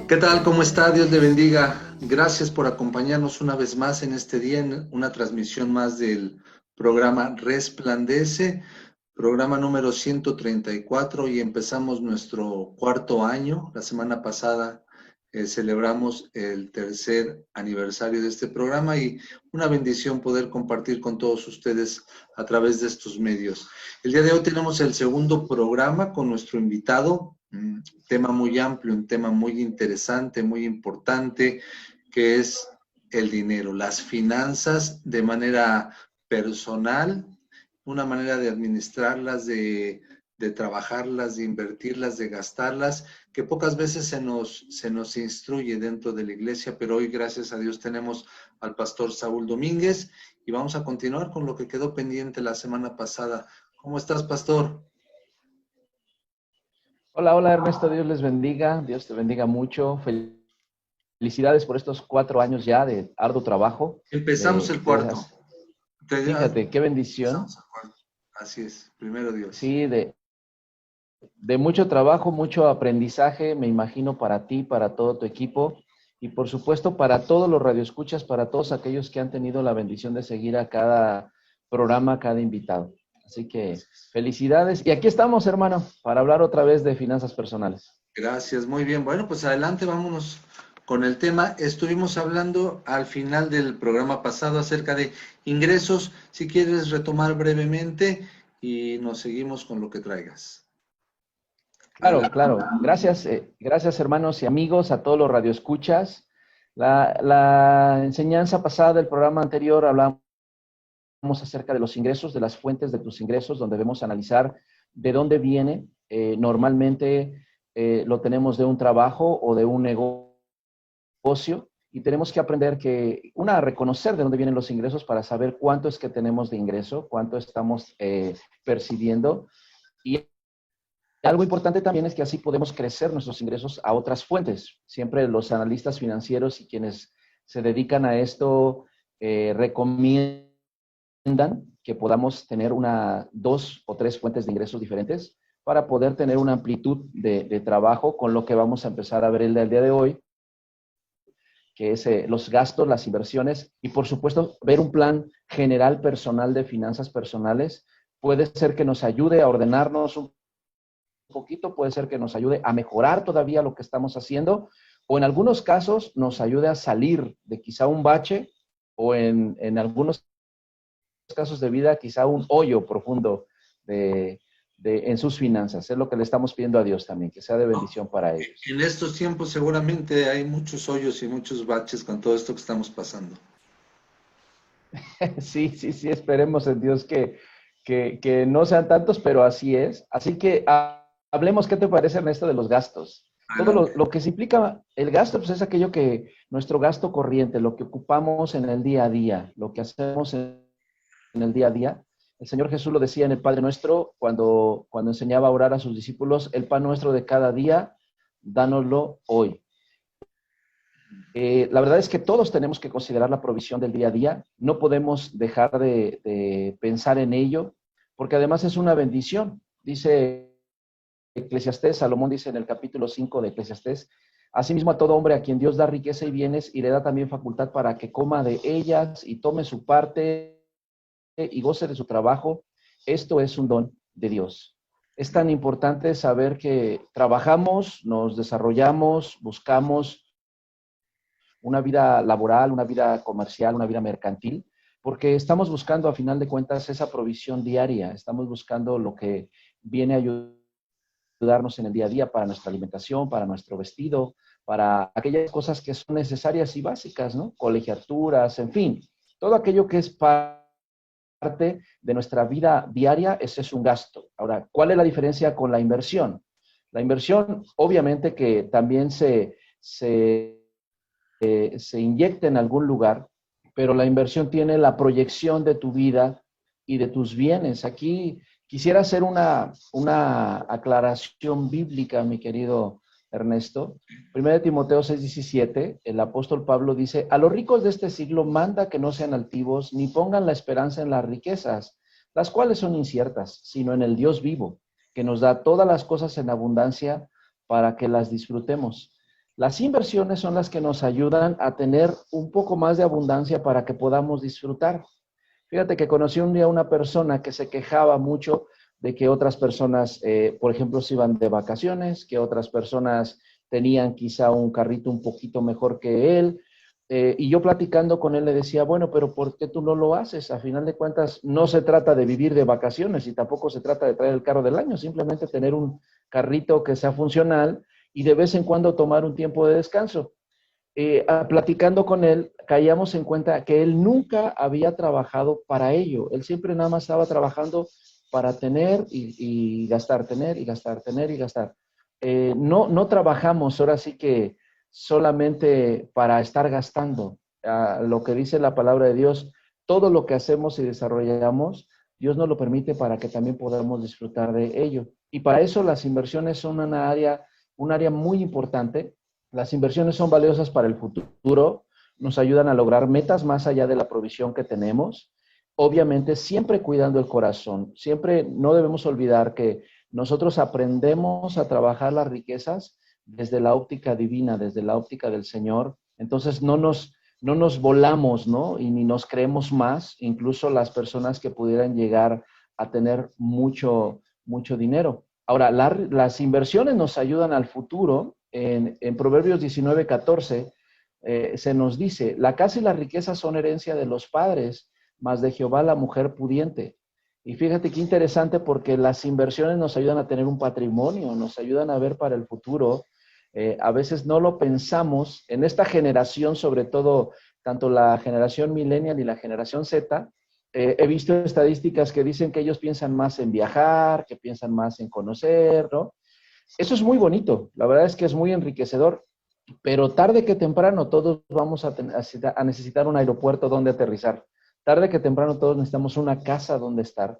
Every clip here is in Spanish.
¿Qué tal? ¿Cómo está? Dios le bendiga. Gracias por acompañarnos una vez más en este día, en una transmisión más del programa Resplandece, programa número 134, y empezamos nuestro cuarto año. La semana pasada celebramos el tercer aniversario de este programa y una bendición poder compartir con todos ustedes a través de estos medios. El día de hoy tenemos el segundo programa con nuestro invitado, un tema muy amplio, un tema muy interesante, muy importante, que es el dinero, las finanzas de manera personal, una manera de administrarlas, de trabajarlas, de invertirlas, de gastarlas, que pocas veces se nos instruye dentro de la iglesia, pero hoy, gracias a Dios, tenemos al pastor Saúl Domínguez y vamos a continuar con lo que quedó pendiente la semana pasada. ¿Cómo estás, pastor? Hola, hola Ernesto, Dios les bendiga, Dios te bendiga mucho. Felicidades por estos 4 años ya de arduo trabajo. Empezamos el cuarto. Fíjate, qué bendición. Empezamos el cuarto. Así es, primero Dios. Sí, de mucho trabajo, mucho aprendizaje, me imagino para ti, para todo tu equipo y por supuesto para todos los radioescuchas, para todos aquellos que han tenido la bendición de seguir a cada programa, a cada invitado. Así que felicidades. Y aquí estamos, hermano, para hablar otra vez de finanzas personales. Gracias, muy bien. Bueno, pues adelante, vámonos con el tema. Estuvimos hablando al final del programa pasado acerca de ingresos. Si quieres retomar brevemente y nos seguimos con lo que traigas. Claro, Adelante. claro. Gracias, gracias hermanos y amigos, a todos los radioescuchas. La enseñanza pasada del programa anterior hablamos acerca de los ingresos, de las fuentes de tus ingresos, donde debemos analizar de dónde viene. Normalmente lo tenemos de un trabajo o de un negocio y tenemos que aprender a reconocer de dónde vienen los ingresos para saber cuánto es que tenemos de ingreso, cuánto estamos percibiendo. Y algo importante también es que así podemos crecer nuestros ingresos a otras fuentes. Siempre los analistas financieros y quienes se dedican a esto recomiendan que podamos tener dos o tres fuentes de ingresos diferentes para poder tener una amplitud de trabajo con lo que vamos a empezar a ver el día de hoy, que es los gastos, las inversiones y por supuesto ver un plan general personal de finanzas personales. Puede ser que nos ayude a ordenarnos un poquito, puede ser que nos ayude a mejorar todavía lo que estamos haciendo, o en algunos casos nos ayude a salir de quizá un bache, o en algunos casos de vida quizá un hoyo profundo en sus finanzas. Es lo que le estamos pidiendo a Dios también, que sea de bendición para ellos. En estos tiempos seguramente hay muchos hoyos y muchos baches con todo esto que estamos pasando. Sí, sí, sí, esperemos en Dios que no sean tantos, pero así es. Así que hablemos, ¿qué te parece, Ernesto, de los gastos? Todo Adelante. lo que se implica el gasto, pues es aquello nuestro gasto corriente, lo que ocupamos en el día a día, lo que hacemos en el día a día. El Señor Jesús lo decía en el Padre Nuestro cuando enseñaba a orar a sus discípulos: el pan nuestro de cada día, dánoslo hoy. La verdad es que todos tenemos que considerar la provisión del día a día. No podemos dejar de pensar en ello, porque además es una bendición. Dice Eclesiastés, Salomón dice en el capítulo 5 de Eclesiastés: asimismo a todo hombre a quien Dios da riqueza y bienes, y le da también facultad para que coma de ellas y tome su parte y goce de su trabajo, esto es un don de Dios. Es tan importante saber que trabajamos, nos desarrollamos, buscamos una vida laboral, una vida comercial, una vida mercantil, porque estamos buscando a final de cuentas esa provisión diaria, estamos buscando lo que viene a ayudarnos en el día a día para nuestra alimentación, para nuestro vestido, para aquellas cosas que son necesarias y básicas, ¿no? Colegiaturas, en fin, todo aquello que es parte de nuestra vida diaria, ese es un gasto. Ahora, ¿cuál es la diferencia con la inversión? La inversión, obviamente que también se inyecta en algún lugar, pero la inversión tiene la proyección de tu vida y de tus bienes. Aquí quisiera hacer una aclaración bíblica, mi querido Ernesto. 1 Timoteo 6:17, el apóstol Pablo dice: a los ricos de este siglo manda que no sean altivos, ni pongan la esperanza en las riquezas, las cuales son inciertas, sino en el Dios vivo, que nos da todas las cosas en abundancia para que las disfrutemos. Las inversiones son las que nos ayudan a tener un poco más de abundancia para que podamos disfrutar. Fíjate que conocí un día una persona que se quejaba mucho de que otras personas, por ejemplo, se iban de vacaciones, que otras personas tenían quizá un carrito un poquito mejor que él. Y yo platicando con él le decía, bueno, pero ¿por qué tú no lo haces? A final de cuentas, no se trata de vivir de vacaciones y tampoco se trata de traer el carro del año, simplemente tener un carrito que sea funcional y de vez en cuando tomar un tiempo de descanso. Platicando con él, caíamos en cuenta que él nunca había trabajado para ello. Él siempre nada más estaba trabajando para tener y gastar, tener y gastar, tener y gastar. No trabajamos ahora sí que solamente para estar gastando. Lo que dice la palabra de Dios, todo lo que hacemos y desarrollamos, Dios nos lo permite para que también podamos disfrutar de ello. Y para eso las inversiones son un área muy importante. Las inversiones son valiosas para el futuro, nos ayudan a lograr metas más allá de la provisión que tenemos. Obviamente, siempre cuidando el corazón. Siempre no debemos olvidar que nosotros aprendemos a trabajar las riquezas desde la óptica divina, desde la óptica del Señor. Entonces, no nos volamos, ¿no? Y ni nos creemos más, incluso las personas que pudieran llegar a tener mucho dinero. Ahora, las inversiones nos ayudan al futuro. En Proverbios 19:14 se nos dice, la casa y la riqueza son herencia de los padres, mas de Jehová la mujer pudiente. Y fíjate qué interesante porque las inversiones nos ayudan a tener un patrimonio, nos ayudan a ver para el futuro. A veces no lo pensamos en esta generación, sobre todo tanto la generación millennial y la generación Z. He visto estadísticas que dicen que ellos piensan más en viajar, que piensan más en conocer, ¿no? Eso es muy bonito, la verdad es que es muy enriquecedor, pero tarde que temprano todos vamos a necesitar un aeropuerto donde aterrizar. Tarde que temprano todos necesitamos una casa donde estar.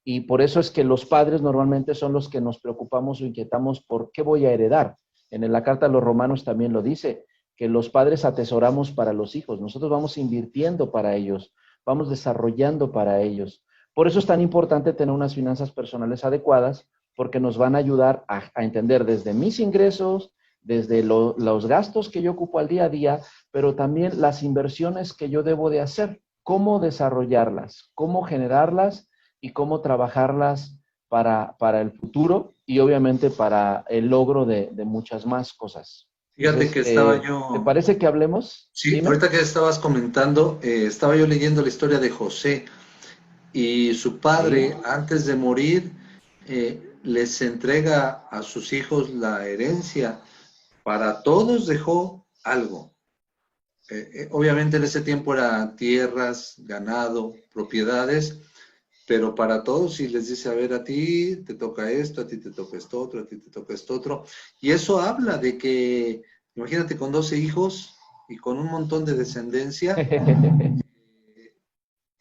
Y por eso es que los padres normalmente son los que nos preocupamos o inquietamos por qué voy a heredar. En la carta a los romanos también lo dice, que los padres atesoramos para los hijos. Nosotros vamos invirtiendo para ellos, vamos desarrollando para ellos. Por eso es tan importante tener unas finanzas personales adecuadas, porque nos van a ayudar a entender desde mis ingresos, desde los gastos que yo ocupo al día a día, pero también las inversiones que yo debo de hacer, cómo desarrollarlas, cómo generarlas y cómo trabajarlas para el futuro y obviamente para el logro de muchas más cosas. Fíjate Entonces, que estaba ¿te yo, parece que hablemos? sí, Dime. ahorita que estabas comentando, estaba yo leyendo la historia de José y su Sí, padre, antes de morir, les entrega a sus hijos la herencia. Para todos dejó algo. Obviamente en ese tiempo eran tierras, ganado, propiedades, pero para todos si les dice, a ver, a ti te toca esto, a ti te toca esto otro, a ti te toca esto otro. Y eso habla de que, imagínate con 12 hijos y con un montón de descendencia,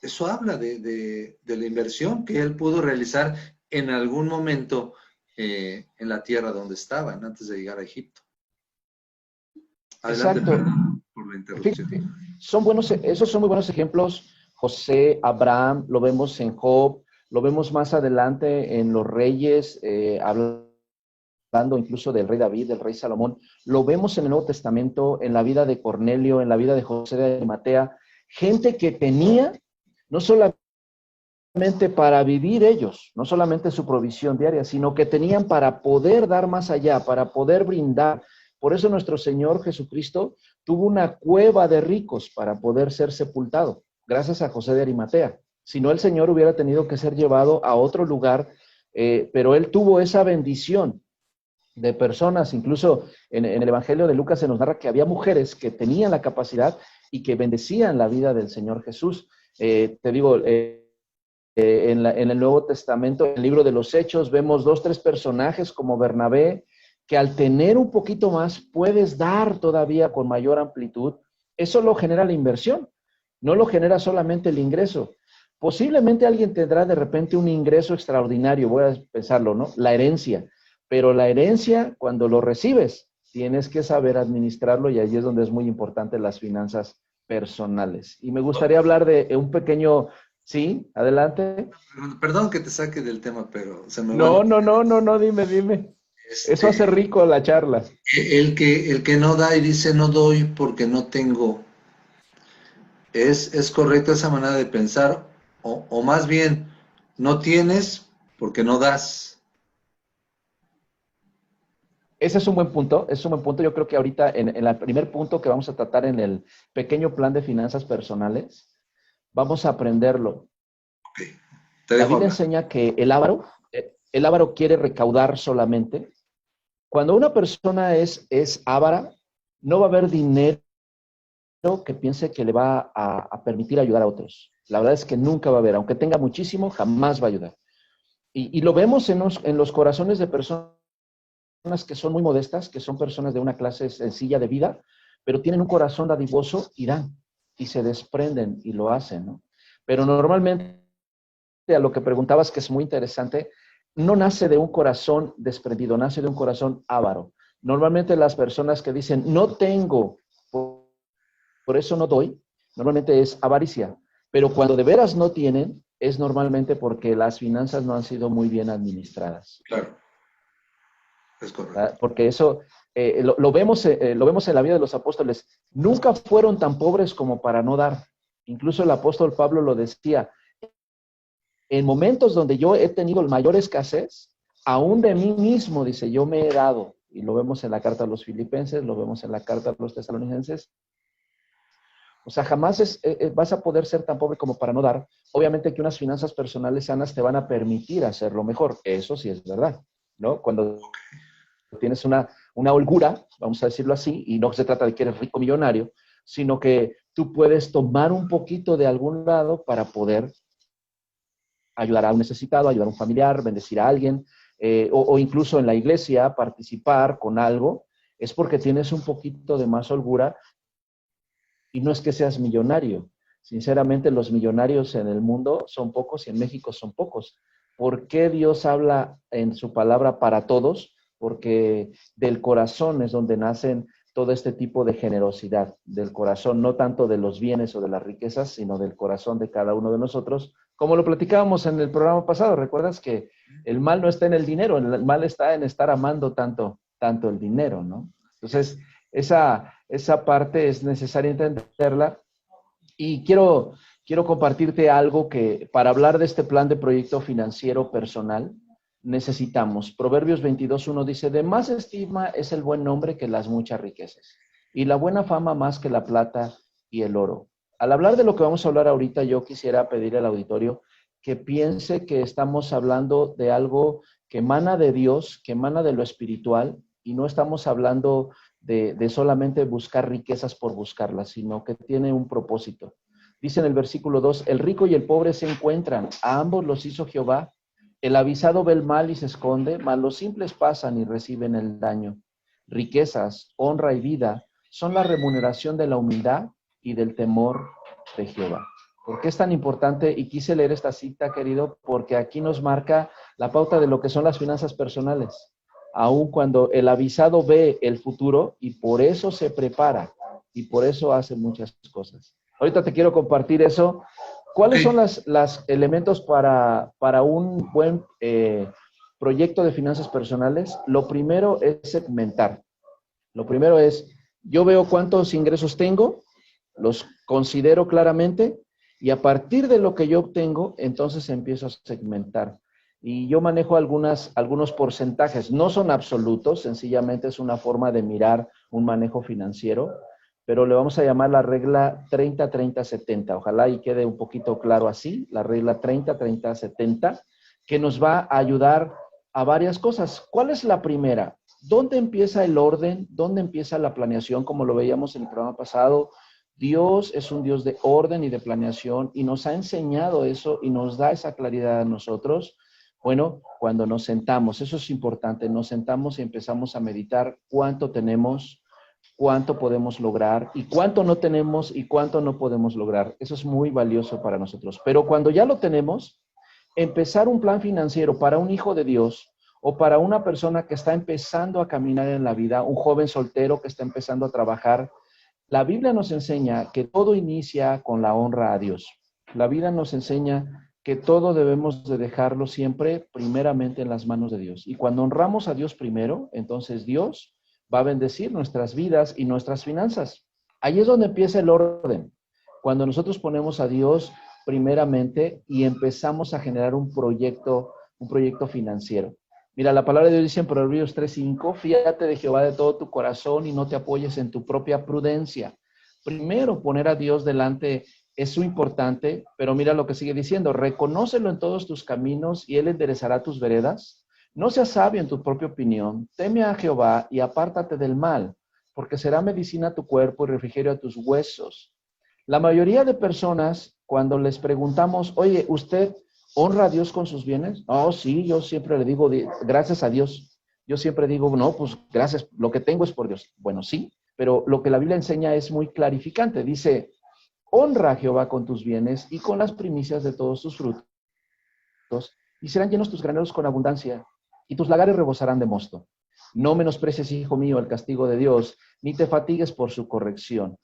eso habla de la inversión que él pudo realizar en algún momento en la tierra donde estaban antes de llegar a Egipto. Adelante, exacto. perdón por la interrupción. Fíjate, esos son muy buenos ejemplos. José, Abraham, lo vemos en Job, lo vemos más adelante en los reyes, hablando incluso del rey David, del rey Salomón. Lo vemos en el Nuevo Testamento, en la vida de Cornelio, en la vida de José de Arimatea. Gente que tenía no solamente para vivir ellos, no solamente su provisión diaria, sino que tenían para poder dar más allá, para poder brindar. Por eso nuestro Señor Jesucristo tuvo una cueva de ricos para poder ser sepultado, gracias a José de Arimatea. Si no, el Señor hubiera tenido que ser llevado a otro lugar, pero Él tuvo esa bendición de personas. Incluso en el Evangelio de Lucas se nos narra que había mujeres que tenían la capacidad y que bendecían la vida del Señor Jesús. Te digo, en el Nuevo Testamento, en el libro de los Hechos, vemos 2, 3 personajes como Bernabé, que al tener un poquito más puedes dar todavía con mayor amplitud. Eso lo genera la inversión, no lo genera solamente el ingreso. Posiblemente alguien tendrá de repente un ingreso extraordinario, voy a pensarlo, ¿no? La herencia. Pero la herencia, cuando lo recibes, tienes que saber administrarlo y allí es donde es muy importante las finanzas personales. Y me gustaría hablar de un pequeño. Sí, adelante. Perdón que te saque del tema, pero se me va la... No, dime. Eso hace rico la charla. El que no da y dice no doy porque no tengo, ¿es correcta esa manera de pensar? O más bien, no tienes porque no das. Ese es un buen punto, es un buen punto. Yo creo que ahorita en el primer punto que vamos a tratar en el pequeño plan de finanzas personales, vamos a aprenderlo. Te La dejo Biblia hablar. enseña que el avaro quiere recaudar solamente. Cuando una persona es avara, no va a haber dinero que piense que le va a permitir ayudar a otros. La verdad es que nunca va a haber, aunque tenga muchísimo, jamás va a ayudar. Y lo vemos en los corazones de personas que son muy modestas, que son personas de una clase sencilla de vida, pero tienen un corazón dadivoso y dan, y se desprenden y lo hacen, ¿no? Pero normalmente, a lo que preguntabas, que es muy interesante, no nace de un corazón desprendido, nace de un corazón avaro. Normalmente las personas que dicen, no tengo, por eso no doy, normalmente es avaricia. Pero cuando de veras no tienen, es normalmente porque las finanzas no han sido muy bien administradas. Claro, es correcto. ¿Verdad? Porque eso lo vemos en la vida de los apóstoles. Nunca fueron tan pobres como para no dar. Incluso el apóstol Pablo lo decía, en momentos donde yo he tenido el mayor escasez, aún de mí mismo, dice, yo me he dado. Y lo vemos en la carta a los filipenses, lo vemos en la carta a los tesalonicenses. O sea, jamás vas a poder ser tan pobre como para no dar. Obviamente que unas finanzas personales sanas te van a permitir hacerlo mejor. Eso sí es verdad, ¿no? Cuando tienes una holgura, vamos a decirlo así, y no se trata de que eres rico millonario, sino que tú puedes tomar un poquito de algún lado para poder ayudar a un necesitado, ayudar a un familiar, bendecir a alguien, o incluso en la iglesia participar con algo, es porque tienes un poquito de más holgura y no es que seas millonario. Sinceramente, los millonarios en el mundo son pocos y en México son pocos. ¿Por qué Dios habla en su palabra para todos? Porque del corazón es donde nacen todo este tipo de generosidad, del corazón, no tanto de los bienes o de las riquezas, sino del corazón de cada uno de nosotros. Como lo platicábamos en el programa pasado, ¿recuerdas que el mal no está en el dinero, el mal está en estar amando tanto el dinero, ¿no? Entonces, esa parte es necesaria entenderla. Y quiero compartirte algo que para hablar de este plan de proyecto financiero personal necesitamos. Proverbios 22:1 dice, de más estima es el buen nombre que las muchas riquezas, y la buena fama más que la plata y el oro. Al hablar de lo que vamos a hablar ahorita, yo quisiera pedir al auditorio que piense que estamos hablando de algo que emana de Dios, que emana de lo espiritual, y no estamos hablando de solamente buscar riquezas por buscarlas, sino que tiene un propósito. Dice en el versículo 2, el rico y el pobre se encuentran, a ambos los hizo Jehová, el avisado ve el mal y se esconde, mas los simples pasan y reciben el daño. Riquezas, honra y vida son la remuneración de la humildad y del temor de Jehová. ¿Por qué es tan importante? Y quise leer esta cita, querido, porque aquí nos marca la pauta de lo que son las finanzas personales. Aun cuando el avisado ve el futuro y por eso se prepara y por eso hace muchas cosas. Ahorita te quiero compartir eso. ¿Cuáles son las elementos para un buen proyecto de finanzas personales? Lo primero es segmentar. Lo primero es, yo veo cuántos ingresos tengo, los considero claramente y a partir de lo que yo obtengo, entonces empiezo a segmentar. Y yo manejo algunos porcentajes. No son absolutos, sencillamente es una forma de mirar un manejo financiero, pero le vamos a llamar la regla 30-30-70. Ojalá y quede un poquito claro así, la regla 30-30-70, que nos va a ayudar a varias cosas. ¿Cuál es la primera? ¿Dónde empieza el orden? ¿Dónde empieza la planeación? Como lo veíamos en el programa pasado, Dios es un Dios de orden y de planeación y nos ha enseñado eso y nos da esa claridad a nosotros. Bueno, cuando nos sentamos, eso es importante, nos sentamos y empezamos a meditar cuánto tenemos, cuánto podemos lograr y cuánto no tenemos y cuánto no podemos lograr. Eso es muy valioso para nosotros. Pero cuando ya lo tenemos, empezar un plan financiero para un hijo de Dios o para una persona que está empezando a caminar en la vida, un joven soltero que está empezando a trabajar, la Biblia nos enseña que todo inicia con la honra a Dios. La Biblia nos enseña que todo debemos de dejarlo siempre primeramente en las manos de Dios. Y cuando honramos a Dios primero, entonces Dios va a bendecir nuestras vidas y nuestras finanzas. Ahí es donde empieza el orden. Cuando nosotros ponemos a Dios primeramente y empezamos a generar un proyecto financiero. Mira, la palabra de Dios dice en Proverbios 3:5, fíjate de Jehová de todo tu corazón y no te apoyes en tu propia prudencia. Primero, poner a Dios delante es muy importante, pero mira lo que sigue diciendo, reconócelo en todos tus caminos y Él enderezará tus veredas. No seas sabio en tu propia opinión, teme a Jehová y apártate del mal, porque será medicina a tu cuerpo y refrigerio a tus huesos. La mayoría de personas, cuando les preguntamos, oye, ¿usted honra a Dios con sus bienes? Oh, sí, yo siempre le digo, gracias a Dios. Yo siempre digo, no, pues gracias, lo que tengo es por Dios. Bueno, sí, pero lo que la Biblia enseña es muy clarificante. Dice, honra a Jehová con tus bienes y con las primicias de todos tus frutos, y serán llenos tus graneros con abundancia, y tus lagares rebosarán de mosto. No menosprecies, hijo mío, el castigo de Dios, ni te fatigues por su corrección.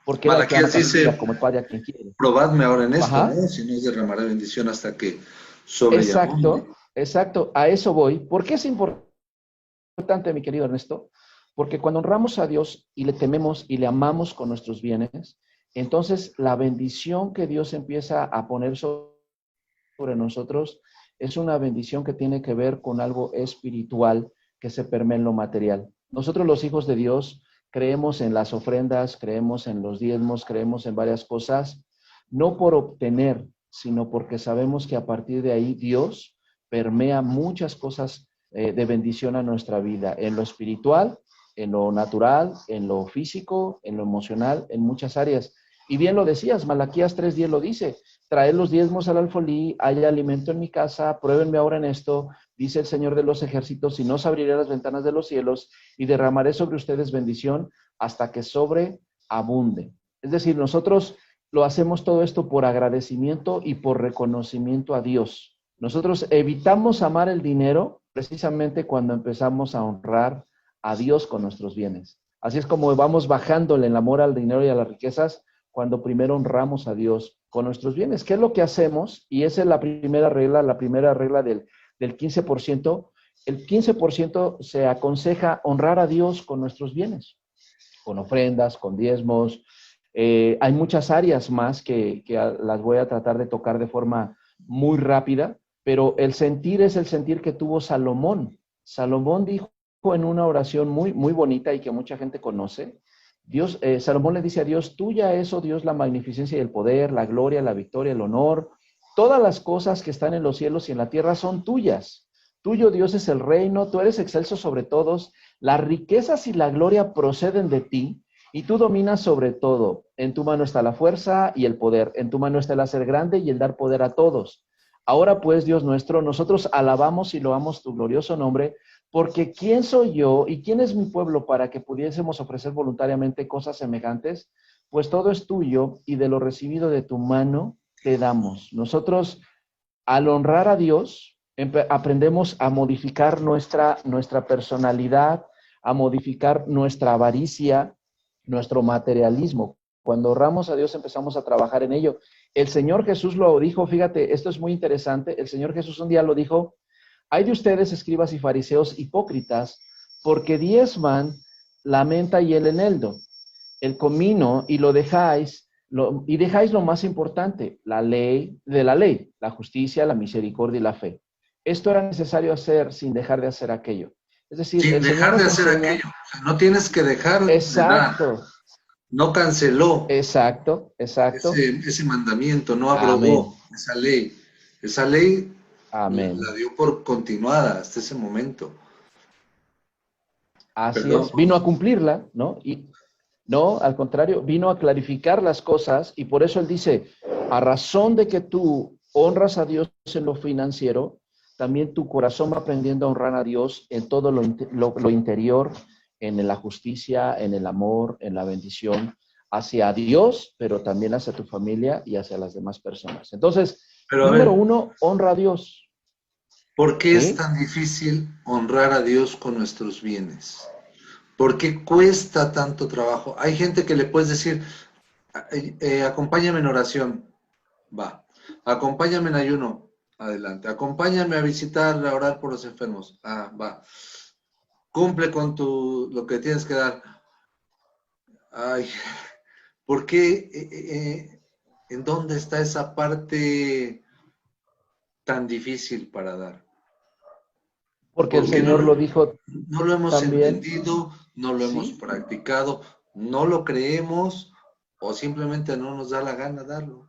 Porque él Malaquías dice, como el padre a quien quiere. probadme ahora en esto, Ajá. ¿no? Si no, derramaré bendición hasta que sobre y abunde. Exacto, exacto. A eso voy. ¿Por qué es importante, mi querido Ernesto? Porque cuando honramos a Dios y le tememos y le amamos con nuestros bienes, entonces la bendición que Dios empieza a poner sobre nosotros es una bendición que tiene que ver con algo espiritual que se permea en lo material. Nosotros los hijos de Dios creemos en las ofrendas, creemos en los diezmos, creemos en varias cosas, no por obtener, sino porque sabemos que a partir de ahí Dios permea muchas cosas de bendición a nuestra vida, en lo espiritual, en lo natural, en lo físico, en lo emocional, en muchas áreas. Y bien lo decías, Malaquías 3:10 lo dice, traed los diezmos al alfolí, haya alimento en mi casa, pruébenme ahora en esto, dice el Señor de los ejércitos, y no os abriré las ventanas de los cielos y derramaré sobre ustedes bendición hasta que sobreabunde. Es decir, nosotros lo hacemos todo esto por agradecimiento y por reconocimiento a Dios. Nosotros evitamos amar el dinero precisamente cuando empezamos a honrar a Dios con nuestros bienes. Así es como vamos bajándole el amor al dinero y a las riquezas cuando primero honramos a Dios con nuestros bienes. ¿Qué es lo que hacemos? Y esa es la primera regla del 15%. El 15% se aconseja honrar a Dios con nuestros bienes, con ofrendas, con diezmos. Hay muchas áreas más que las voy a tratar de tocar de forma muy rápida, pero el sentir es el sentir que tuvo Salomón. Salomón dijo en una oración muy, muy bonita y que mucha gente conoce, Dios, Salomón le dice a Dios, tuya es, oh Dios, la magnificencia y el poder, la gloria, la victoria, el honor. Todas las cosas que están en los cielos y en la tierra son tuyas. Tuyo, Dios, es el reino, tú eres excelso sobre todos. Las riquezas y la gloria proceden de ti y tú dominas sobre todo. En tu mano está la fuerza y el poder. En tu mano está el hacer grande y el dar poder a todos. Ahora pues, Dios nuestro, nosotros alabamos y loamos tu glorioso nombre, porque ¿quién soy yo y quién es mi pueblo para que pudiésemos ofrecer voluntariamente cosas semejantes? Pues todo es tuyo y de lo recibido de tu mano te damos. Nosotros, al honrar a Dios, aprendemos a modificar nuestra personalidad, a modificar nuestra avaricia, nuestro materialismo. Cuando honramos a Dios empezamos a trabajar en ello. El Señor Jesús lo dijo, fíjate, esto es muy interesante, el Señor Jesús un día lo dijo, hay de ustedes, escribas y fariseos hipócritas, porque diezman la menta y el eneldo, el comino, y dejáis lo más importante, la ley, la justicia, la misericordia y la fe. Esto era necesario hacer sin dejar de hacer aquello. Es decir, sin dejar de hacer aquello. No tienes que dejar exacto, de dar. No canceló. Exacto. Ese mandamiento, no abrogó esa ley. Esa ley la dio por continuada hasta ese momento. Así es, vino a cumplirla, ¿no? Y no, al contrario, vino a clarificar las cosas y por eso él dice, a razón de que tú honras a Dios en lo financiero, también tu corazón va aprendiendo a honrar a Dios en todo lo interior, en la justicia, en el amor, en la bendición, hacia Dios, pero también hacia tu familia y hacia las demás personas. Entonces, número uno, honra a Dios. ¿Por qué es tan difícil honrar a Dios con nuestros bienes? ¿Por qué cuesta tanto trabajo? Hay gente que le puedes decir, acompáñame en oración, va. Acompáñame en ayuno. Adelante. Acompáñame a visitar, a orar por los enfermos. Ah, va. Cumple con lo que tienes que dar. Ay, ¿por qué? ¿En dónde está esa parte tan difícil para dar? Porque el ¿Por qué Señor lo dijo no lo hemos también. entendido, no lo hemos Sí. practicado, no lo creemos o simplemente no nos da la gana darlo?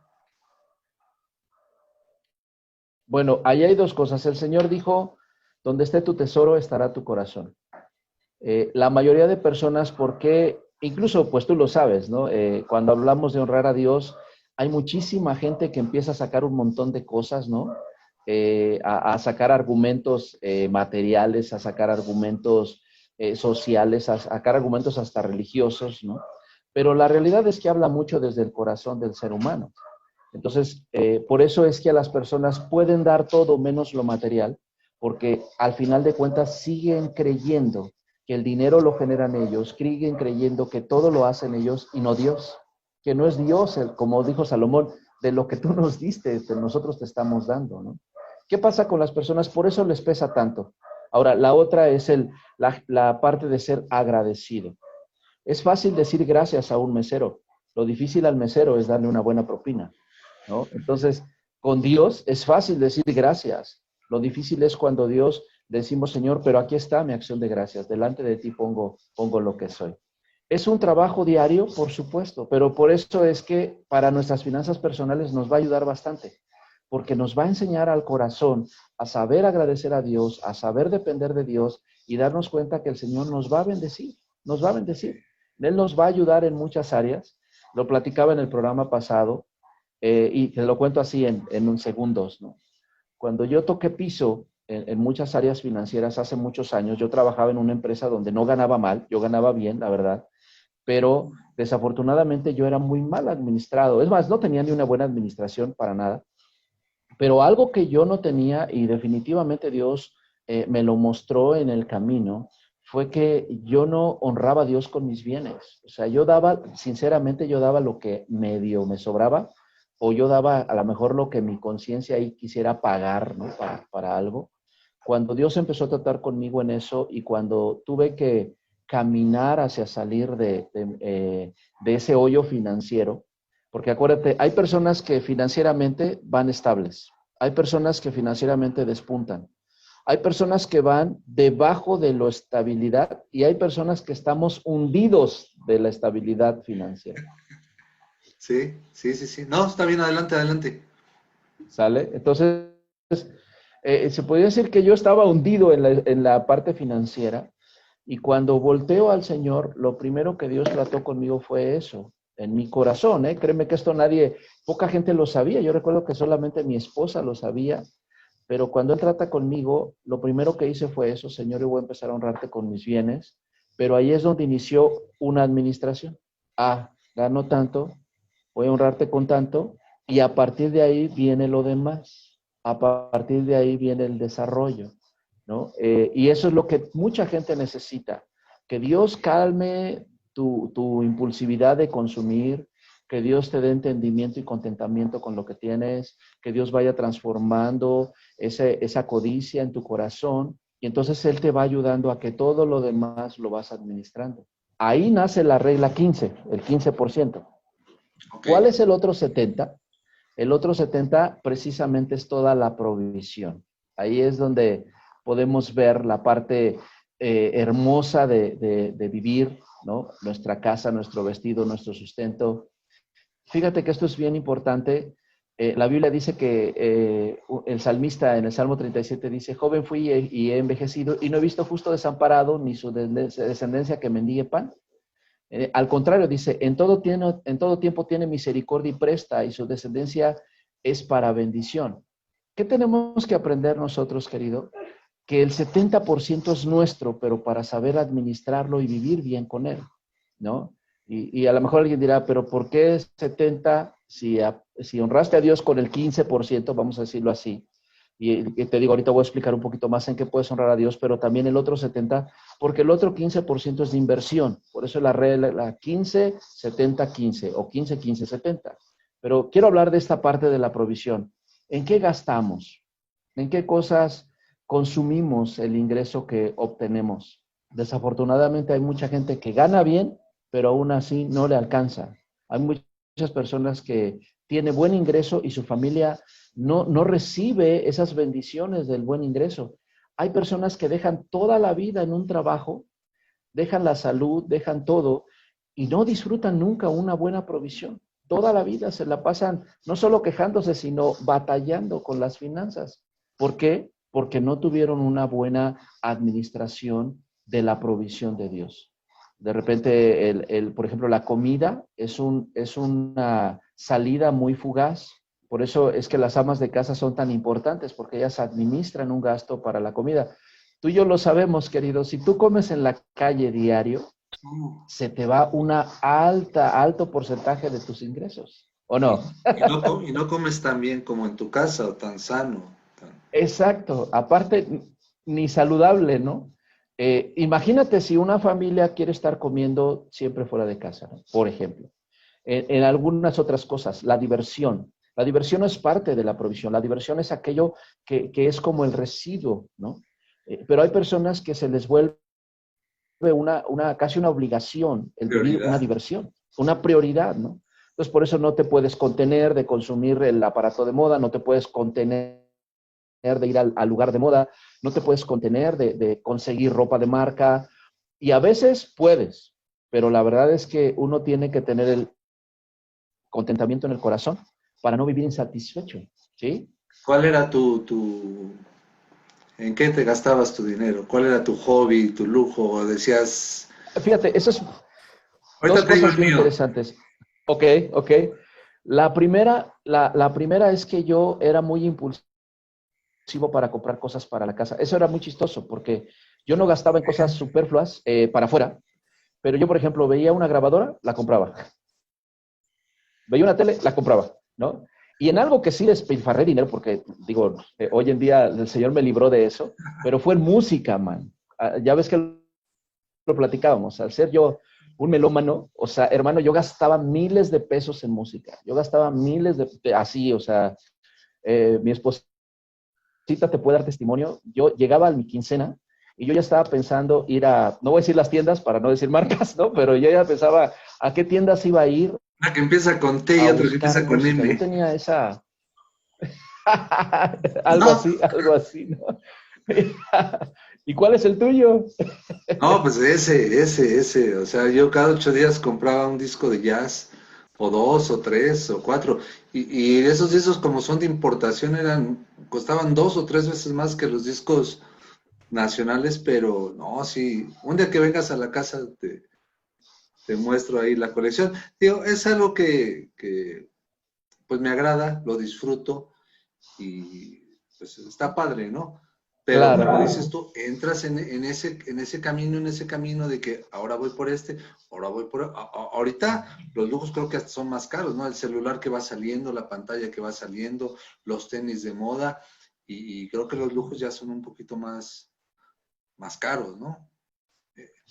Bueno, ahí hay dos cosas. El Señor dijo, donde esté tu tesoro, estará tu corazón. La mayoría de personas, porque incluso pues tú lo sabes, ¿no? Cuando hablamos de honrar a Dios, hay muchísima gente que empieza a sacar un montón de cosas, ¿no? A sacar argumentos materiales, a sacar argumentos sociales, a sacar argumentos hasta religiosos, ¿no? Pero la realidad es que habla mucho desde el corazón del ser humano. Entonces, por eso es que a las personas pueden dar todo menos lo material, porque al final de cuentas siguen creyendo que el dinero lo generan ellos, siguen creyendo que todo lo hacen ellos y no Dios, que no es Dios, como dijo Salomón, de lo que tú nos diste, nosotros te estamos dando, ¿no? ¿Qué pasa con las personas? Por eso les pesa tanto. Ahora, la otra es la parte de ser agradecido. Es fácil decir gracias a un mesero. Lo difícil al mesero es darle una buena propina, ¿no? Entonces, con Dios es fácil decir gracias. Lo difícil es cuando Dios decimos, Señor, pero aquí está mi acción de gracias. Delante de ti pongo lo que soy. Es un trabajo diario, por supuesto, pero por eso es que para nuestras finanzas personales nos va a ayudar bastante, porque nos va a enseñar al corazón a saber agradecer a Dios, a saber depender de Dios y darnos cuenta que el Señor nos va a bendecir, nos va a bendecir. Él nos va a ayudar en muchas áreas. Lo platicaba en el programa pasado y te lo cuento así en un segundos, ¿no? Cuando yo toqué piso en muchas áreas financieras hace muchos años, yo trabajaba en una empresa donde no ganaba mal, yo ganaba bien, la verdad, pero desafortunadamente yo era muy mal administrado. Es más, no tenía ni una buena administración para nada. Pero algo que yo no tenía y definitivamente Dios me lo mostró en el camino fue que yo no honraba a Dios con mis bienes. O sea, yo daba, sinceramente, yo daba lo que medio me sobraba o yo daba a lo mejor lo que mi conciencia ahí quisiera pagar, ¿no? Para algo. Cuando Dios empezó a tratar conmigo en eso y cuando tuve que caminar hacia salir de ese hoyo financiero, porque acuérdate, hay personas que financieramente van estables, hay personas que financieramente despuntan, hay personas que van debajo de la estabilidad y hay personas que estamos hundidos de la estabilidad financiera. Sí, sí, sí, sí. No, está bien, adelante, adelante. ¿Sale? Entonces, se podría decir que yo estaba hundido en la parte financiera y cuando volteo al Señor, lo primero que Dios trató conmigo fue eso, en mi corazón, ¿eh? Créeme que esto poca gente lo sabía. Yo recuerdo que solamente mi esposa lo sabía, pero cuando Él trata conmigo, lo primero que hice fue eso, Señor, yo voy a empezar a honrarte con mis bienes, pero ahí es donde inició una administración. Ah, gano tanto, voy a honrarte con tanto, y a partir de ahí viene lo demás. A partir de ahí viene el desarrollo, ¿no? Y eso es lo que mucha gente necesita, que Dios calme tu impulsividad de consumir, que Dios te dé entendimiento y contentamiento con lo que tienes, que Dios vaya transformando esa codicia en tu corazón, y entonces Él te va ayudando a que todo lo demás lo vas administrando. Ahí nace la regla 15, el 15%. Ok. ¿Cuál es el otro 70? El otro 70 precisamente es toda la provisión. Ahí es donde podemos ver la parte hermosa de vivir, ¿no? Nuestra casa, nuestro vestido, nuestro sustento. Fíjate que esto es bien importante. La Biblia dice que el salmista en el Salmo 37 dice, joven fui y he envejecido y no he visto justo desamparado ni su descendencia que mendigue pan. Al contrario, dice, en todo tiempo tiene misericordia y presta, y su descendencia es para bendición. ¿Qué tenemos que aprender nosotros, querido? Que el 70% es nuestro, pero para saber administrarlo y vivir bien con él, ¿no? Y a lo mejor alguien dirá, pero ¿por qué 70 si honraste a Dios con el 15%, vamos a decirlo así? Y te digo, ahorita voy a explicar un poquito más en qué puedes honrar a Dios, pero también el otro 70, porque el otro 15% es de inversión. Por eso es la regla, la 15, 70, 15 o 15, 15, 70. Pero quiero hablar de esta parte de la provisión. ¿En qué gastamos? ¿En qué cosas consumimos el ingreso que obtenemos? Desafortunadamente hay mucha gente que gana bien, pero aún así no le alcanza. Hay muchas personas que tienen buen ingreso y su familia no recibe esas bendiciones del buen ingreso. Hay personas que dejan toda la vida en un trabajo, dejan la salud, dejan todo y no disfrutan nunca una buena provisión. Toda la vida se la pasan no solo quejándose, sino batallando con las finanzas. ¿Por qué? Porque no tuvieron una buena administración de la provisión de Dios. De repente, por ejemplo, la comida es una salida muy fugaz. Por eso es que las amas de casa son tan importantes, porque ellas administran un gasto para la comida. Tú y yo lo sabemos, querido. Si tú comes en la calle diario, se te va una alto porcentaje de tus ingresos, ¿o Y, no? y no comes tan bien como en tu casa o tan sano. Exacto. Aparte, ni saludable, ¿no? Imagínate si una familia quiere estar comiendo siempre fuera de casa, ¿no? Por ejemplo. En algunas otras cosas, la diversión. La diversión no es parte de la provisión. La diversión es aquello que es como el residuo, ¿no? Pero hay personas que se les vuelve casi una obligación el vivir una Prioridad. diversión, una prioridad, ¿no? Entonces, por eso no te puedes contener de consumir el aparato de moda, no te puedes contener de ir al lugar de moda, no te puedes contener de conseguir ropa de marca, y a veces puedes, pero la verdad es que uno tiene que tener el contentamiento en el corazón para no vivir insatisfecho, ¿sí? ¿Cuál era en qué te gastabas tu dinero? ¿Cuál era tu hobby, tu lujo? ¿O decías, Fíjate, esas dos ahorita te digo cosas el bien mío? interesantes. Ok, ok. La primera es que yo era muy impulsivo para comprar cosas para la casa. Eso era muy chistoso porque yo no gastaba en cosas superfluas para afuera, pero yo, por ejemplo, veía una grabadora, la compraba. Veía una tele, la compraba, ¿no? Y en algo que sí despilfarré dinero, porque digo, hoy en día el Señor me libró de eso, pero fue en música, man. Ya ves que lo platicábamos, al ser yo un melómano, o sea, hermano, yo gastaba miles de pesos en música, yo gastaba miles así, o sea, mi esposita te puede dar testimonio, yo llegaba a mi quincena y yo ya estaba pensando ir no voy a decir las tiendas para no decir marcas, ¿no? Pero yo ya pensaba a qué tiendas iba a ir Una que empieza con T y a otra que buscar empieza con música. Yo M. tenía esa, No, algo así, ¿no? ¿Y cuál es el tuyo? no, pues ese. O sea, yo cada 8 días compraba un disco de jazz, o dos, o tres, o cuatro. Y esos discos, como son de importación, costaban 2 o 3 veces más que los discos nacionales, pero no, sí. Un día que vengas a la casa te muestro ahí la colección. Digo, es algo que pues me agrada, lo disfruto y pues está padre, ¿no? Pero como Claro, dices tú, entras en ese camino de que ahora voy por ahora voy por... ahorita los lujos creo que hasta son más caros, ¿no? El celular que va saliendo, la pantalla que va saliendo, los tenis de moda, y creo que los lujos ya son un poquito más caros, ¿no?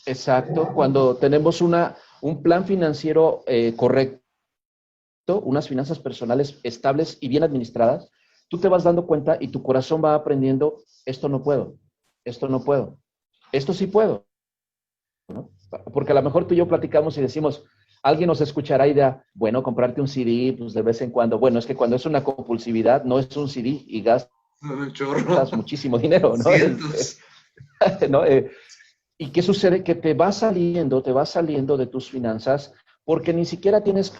exacto. Cuando tenemos un plan financiero correcto, unas finanzas personales estables y bien administradas, tú te vas dando cuenta y tu corazón va aprendiendo, esto no puedo, esto no puedo, esto sí puedo, ¿no? Porque a lo mejor tú y yo platicamos y decimos, alguien nos escuchará y dirá, bueno, comprarte un CD, pues de vez en cuando, bueno, es que cuando es una compulsividad, no es un CD y gastas Son un chorro, muchísimo dinero, ¿no? cientos. ¿No? ¿Y qué sucede? Que te va saliendo de tus finanzas porque ni siquiera tienes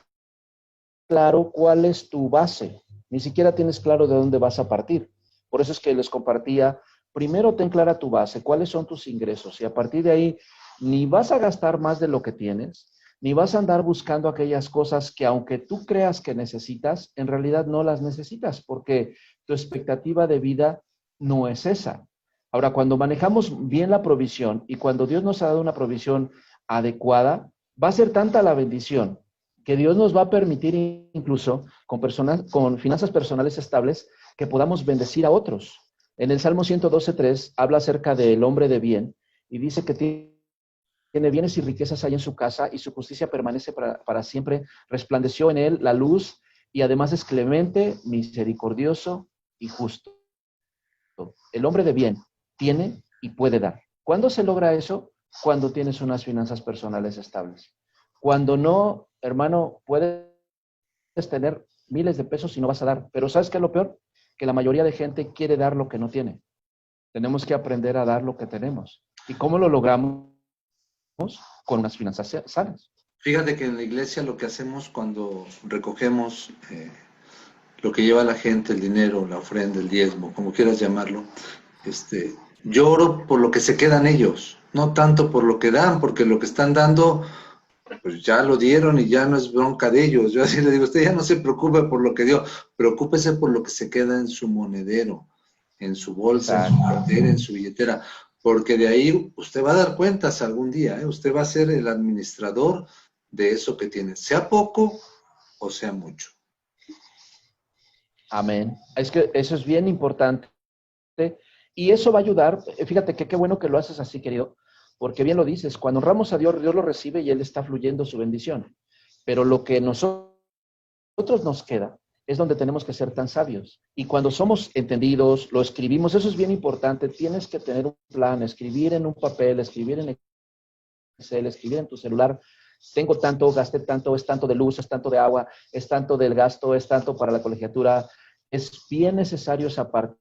claro cuál es tu base, ni siquiera tienes claro de dónde vas a partir. Por eso es que les compartía, primero ten clara tu base, cuáles son tus ingresos y a partir de ahí ni vas a gastar más de lo que tienes, ni vas a andar buscando aquellas cosas que aunque tú creas que necesitas, en realidad no las necesitas porque tu expectativa de vida no es esa. Ahora, cuando manejamos bien la provisión y cuando Dios nos ha dado una provisión adecuada, va a ser tanta la bendición que Dios nos va a permitir incluso con personas, con finanzas personales estables, que podamos bendecir a otros. En el Salmo 112.3 habla acerca del hombre de bien y dice que tiene bienes y riquezas ahí en su casa y su justicia permanece para siempre. Resplandeció en él la luz y además es clemente, misericordioso y justo. El hombre de bien tiene y puede dar. ¿Cuándo se logra eso? Cuando tienes unas finanzas personales estables. Cuando no, hermano, puedes tener miles de pesos y no vas a dar. Pero ¿sabes qué es lo peor? Que la mayoría de gente quiere dar lo que no tiene. Tenemos que aprender a dar lo que tenemos. ¿Y cómo lo logramos? Con unas finanzas sanas. Fíjate que en la iglesia lo que hacemos cuando recogemos lo que lleva la gente, el dinero, la ofrenda, el diezmo, como quieras llamarlo, yo oro por lo que se quedan ellos, no tanto por lo que dan, porque lo que están dando, pues ya lo dieron y ya no es bronca de ellos. Yo así le digo, usted ya no se preocupe por lo que dio, preocúpese por lo que se queda en su monedero, en su bolsa, en su cartera, en su billetera, porque de ahí usted va a dar cuentas algún día, ¿eh? Usted va a ser el administrador de eso que tiene, sea poco o sea mucho. Amén. Es que eso es bien importante y eso va a ayudar. Fíjate que qué bueno que lo haces así, querido, porque bien lo dices, cuando honramos a Dios, Dios lo recibe y Él está fluyendo su bendición. Pero lo que nosotros nos queda es donde tenemos que ser tan sabios. Y cuando somos entendidos, lo escribimos, eso es bien importante. Tienes que tener un plan, escribir en un papel, escribir en Excel, escribir en tu celular. Tengo tanto, gasté tanto, es tanto de luz, es tanto de agua, es tanto del gasto, es tanto para la colegiatura. Es bien necesario esa parte.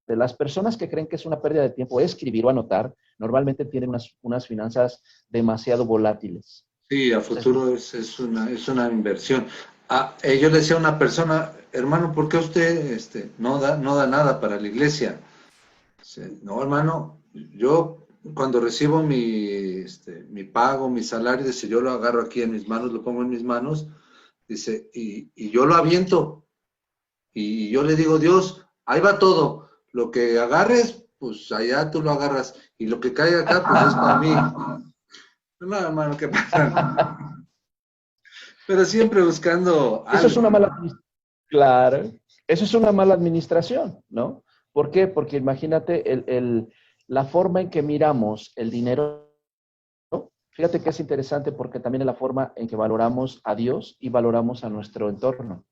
De las personas que creen que es una pérdida de tiempo escribir o anotar, normalmente tienen unas finanzas demasiado volátiles. Sí, a futuro es una inversión. Yo le decía a una persona, hermano, ¿por qué usted no da nada para la iglesia? Dice, no, hermano, yo cuando recibo mi pago, mi salario, dice, yo lo agarro aquí en mis manos, lo pongo en mis manos, dice, y yo lo aviento. Y yo le digo, Dios, ahí va todo. Lo que agarres, pues allá tú lo agarras. Y lo que caiga acá, pues es para mí. No, hermano, ¿qué pasa? Pero siempre buscando algo. Eso es una mala administración. Claro, eso es una mala administración, ¿no? ¿Por qué? Porque imagínate la forma en que miramos el dinero, ¿no? Fíjate que es interesante porque también es la forma en que valoramos a Dios y valoramos a nuestro entorno.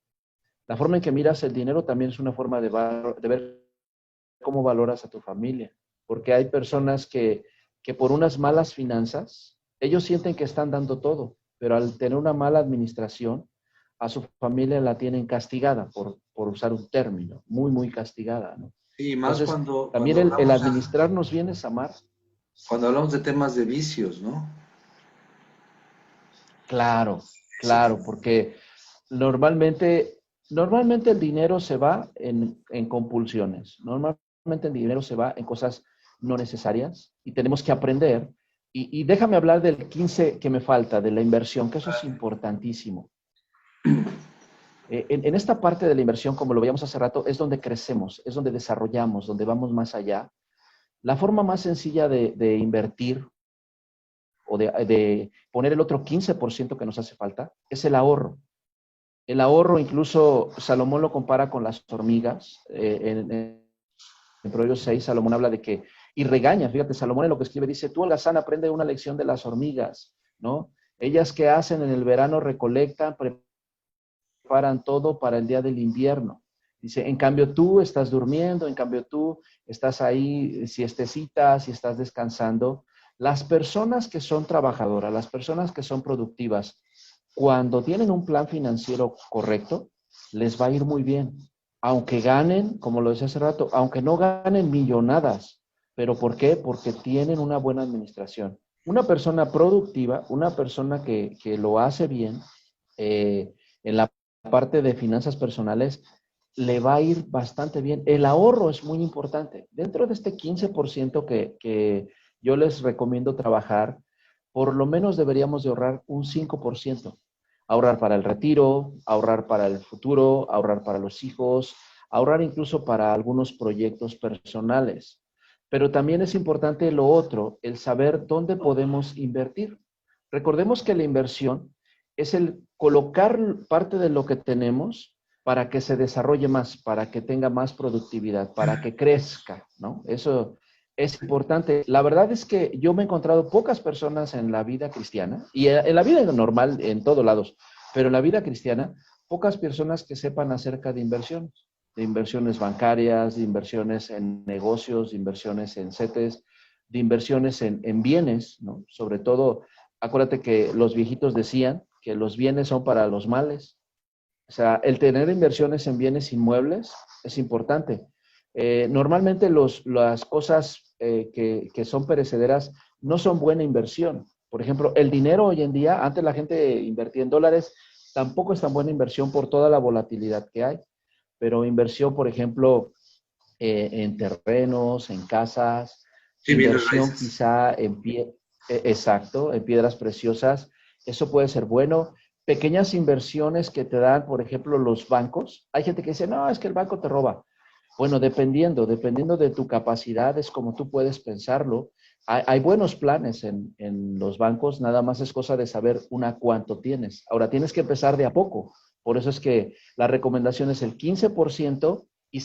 La forma en que miras el dinero también es una forma de ver cómo valoras a tu familia. Porque hay personas que por unas malas finanzas, ellos sienten que están dando todo, pero al tener una mala administración, a su familia la tienen castigada, por usar un término, muy, muy castigada, ¿no? Sí, más Entonces, cuando también el administrarnos bien es amar. Cuando hablamos de temas de vicios, ¿no? Claro, claro, porque normalmente el dinero se va en compulsiones. Normalmente el dinero se va en cosas no necesarias y tenemos que aprender. Y déjame hablar del 15 que me falta, de la inversión, que eso es importantísimo. En esta parte de la inversión, como lo veíamos hace rato, es donde crecemos, es donde desarrollamos, donde vamos más allá. La forma más sencilla de invertir o de poner el otro 15% que nos hace falta es el ahorro. El ahorro, incluso Salomón lo compara con las hormigas. En Proverbios 6, Salomón habla de que, y regaña, fíjate, Salomón en lo que escribe dice, tú, holgazán, aprende una lección de las hormigas, ¿no? Ellas que hacen en el verano recolectan, preparan todo para el día del invierno. Dice, en cambio tú estás durmiendo, en cambio tú estás ahí siestecitas y estás descansando. Las personas que son trabajadoras, las personas que son productivas, cuando tienen un plan financiero correcto, les va a ir muy bien. Aunque ganen, como lo decía hace rato, aunque no ganen millonadas. ¿Pero por qué? Porque tienen una buena administración. Una persona productiva, una persona que lo hace bien, en la parte de finanzas personales, le va a ir bastante bien. El ahorro es muy importante. Dentro de este 15% que yo les recomiendo trabajar, por lo menos deberíamos de ahorrar un 5%. Ahorrar para el retiro, ahorrar para el futuro, ahorrar para los hijos, ahorrar incluso para algunos proyectos personales. Pero también es importante lo otro, el saber dónde podemos invertir. Recordemos que la inversión es el colocar parte de lo que tenemos para que se desarrolle más, para que tenga más productividad, para que crezca, ¿no? Eso es importante. La verdad es que yo me he encontrado pocas personas en la vida cristiana, y en la vida normal, en todos lados, pero en la vida cristiana, pocas personas que sepan acerca de inversiones bancarias, de inversiones en negocios, de inversiones en CETES, de inversiones en bienes, ¿no? Sobre todo, acuérdate que los viejitos decían que los bienes son para los males. O sea, el tener inversiones en bienes inmuebles es importante. Normalmente las cosas que son perecederas no son buena inversión. Por ejemplo, el dinero hoy en día, antes la gente invertía en dólares, tampoco es tan buena inversión por toda la volatilidad que hay. Pero inversión, por ejemplo, en terrenos, en casas, Sí, bienes inversión raíces. quizá exacto, en piedras preciosas, eso puede ser bueno. Pequeñas inversiones que te dan, por ejemplo, los bancos. Hay gente que dice, no, es que el banco te roba. Bueno, dependiendo de tu capacidad, es como tú puedes pensarlo. Hay buenos planes en los bancos, nada más es cosa de saber cuánto tienes. Ahora, tienes que empezar de a poco. Por eso es que la recomendación es el 15% y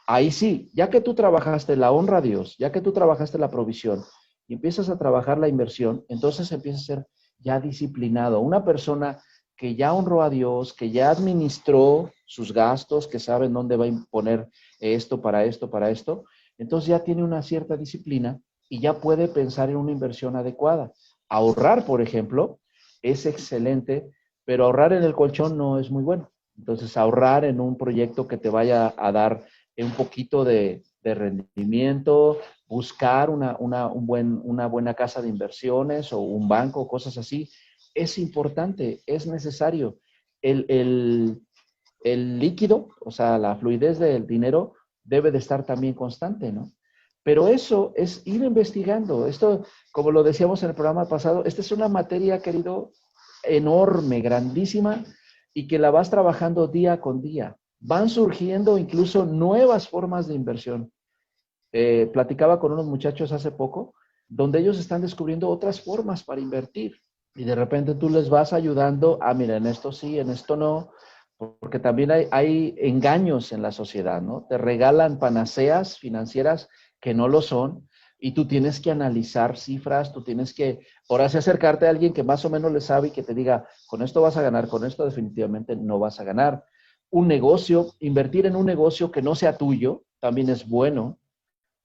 ahí sí, ya que tú trabajaste la honra a Dios, ya que tú trabajaste la provisión y empiezas a trabajar la inversión, entonces empiezas a ser ya disciplinado. Una persona que ya honró a Dios, que ya administró sus gastos, que sabe en dónde va a poner esto, para esto, entonces ya tiene una cierta disciplina y ya puede pensar en una inversión adecuada. Ahorrar, por ejemplo, es excelente, pero ahorrar en el colchón no es muy bueno. Entonces, ahorrar en un proyecto que te vaya a dar un poquito de rendimiento, buscar una buena casa de inversiones o un banco, cosas así, es importante, es necesario. El, el, el líquido, o sea, la fluidez del dinero debe de estar también constante, ¿no? Pero eso es ir investigando. Esto, como lo decíamos en el programa pasado, esta es una materia, querido, enorme, grandísima, y que la vas trabajando día con día. Van surgiendo incluso nuevas formas de inversión. Platicaba con unos muchachos hace poco, donde ellos están descubriendo otras formas para invertir. Y de repente tú les vas ayudando, mira, en esto sí, en esto no, porque también hay engaños en la sociedad, ¿no? Te regalan panaceas financieras que no lo son y tú tienes que analizar cifras, tú tienes que, ahora sí, acercarte a alguien que más o menos le sabe y que te diga, con esto vas a ganar, con esto definitivamente no vas a ganar. Un negocio, invertir en un negocio que no sea tuyo, también es bueno.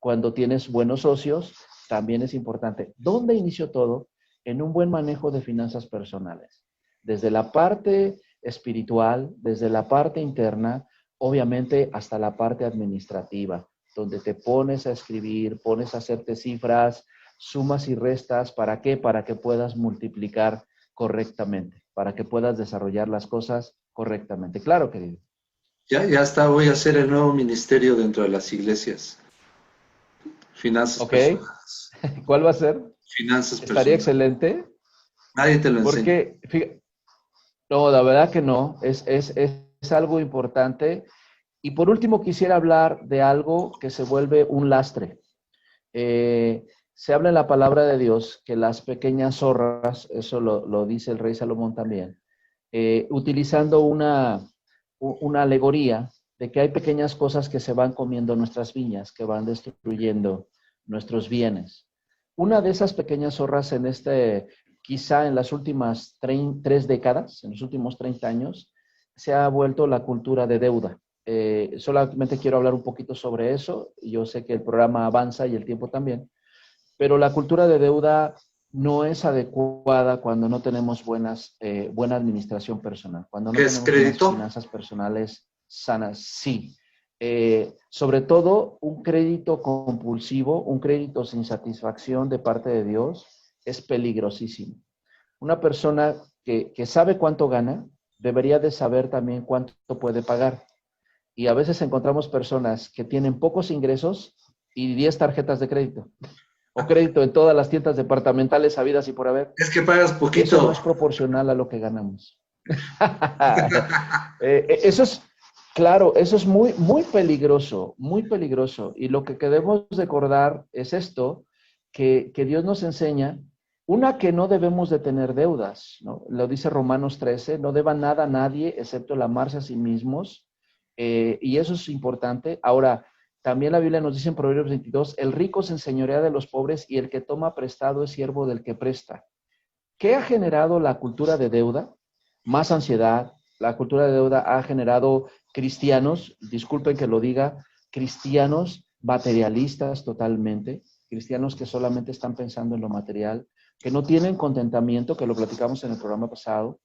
Cuando tienes buenos socios, también es importante. ¿Dónde inició todo? En un buen manejo de finanzas personales. Desde la parte espiritual, desde la parte interna, obviamente hasta la parte administrativa, donde te pones a escribir, pones a hacerte cifras, sumas y restas. ¿Para qué? Para que puedas multiplicar correctamente, para que puedas desarrollar las cosas correctamente. Claro, querido. Ya está, voy a hacer el nuevo ministerio dentro de las iglesias. Finanzas ¿Ok? personales. ¿Cuál va a ser? Finanzas Estaría personales. excelente. Nadie te lo enseña. Porque, no, la verdad que no, es algo importante. Y por último, quisiera hablar de algo que se vuelve un lastre. Se habla en la palabra de Dios que las pequeñas zorras, eso lo dice el rey Salomón también, utilizando una alegoría de que hay pequeñas cosas que se van comiendo nuestras viñas, que van destruyendo nuestros bienes. Una de esas pequeñas zorras quizá en las últimas 3 décadas, en los últimos 30 años, se ha vuelto la cultura de deuda. Solamente quiero hablar un poquito sobre eso. Yo sé que el programa avanza y el tiempo también, pero la cultura de deuda no es adecuada cuando no tenemos buena administración personal, cuando no ¿Qué es tenemos unas crédito? finanzas personales sanas. Sí. Sobre todo, un crédito compulsivo, un crédito sin satisfacción de parte de Dios es peligrosísimo. Una persona que sabe cuánto gana debería de saber también cuánto puede pagar. Y a veces encontramos personas que tienen pocos ingresos y 10 tarjetas de crédito o crédito en todas las tiendas departamentales habidas y por haber. Es que pagas Eso no poquito. es proporcional a lo que ganamos. Eso es, claro, eso es muy, muy peligroso, muy peligroso. Y lo que debemos recordar es esto, que Dios nos enseña, que no debemos de tener deudas, ¿no? Lo dice Romanos 13, no deban nada a nadie excepto el amarse a sí mismos. Y eso es importante. Ahora, también la Biblia nos dice en Proverbios 22, el rico se enseñorea de los pobres y el que toma prestado es siervo del que presta. ¿Qué ha generado la cultura de deuda? Más ansiedad, la cultura de deuda ha generado cristianos, disculpen que lo diga, cristianos materialistas totalmente, cristianos que solamente están pensando en lo material, que no tienen contentamiento, que lo platicamos en el programa pasado.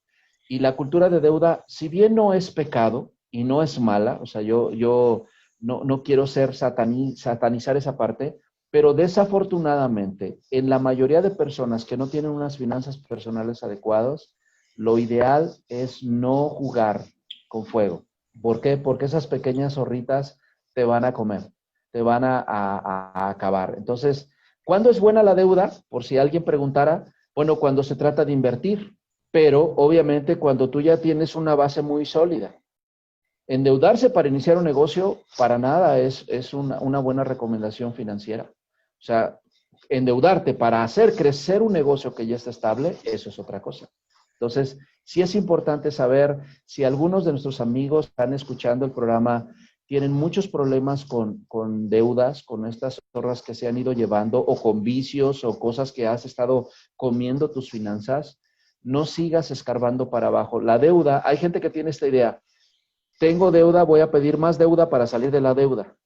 Y la cultura de deuda, si bien no es pecado y no es mala, o sea, yo no quiero satanizar esa parte, pero desafortunadamente, en la mayoría de personas que no tienen unas finanzas personales adecuadas, lo ideal es no jugar con fuego. ¿Por qué? Porque esas pequeñas zorritas te van a comer, te van a acabar. Entonces, ¿cuándo es buena la deuda? Por si alguien preguntara, bueno, cuando se trata de invertir, pero obviamente cuando tú ya tienes una base muy sólida. Endeudarse para iniciar un negocio, para nada es una buena recomendación financiera. O sea, endeudarte para hacer crecer un negocio que ya está estable, eso es otra cosa. Entonces, sí es importante saber si algunos de nuestros amigos están escuchando el programa, tienen muchos problemas con deudas, con estas zorras que se han ido llevando, o con vicios, o cosas que has estado comiendo tus finanzas, no sigas escarbando para abajo. La deuda, hay gente que tiene esta idea, tengo deuda, voy a pedir más deuda para salir de la deuda.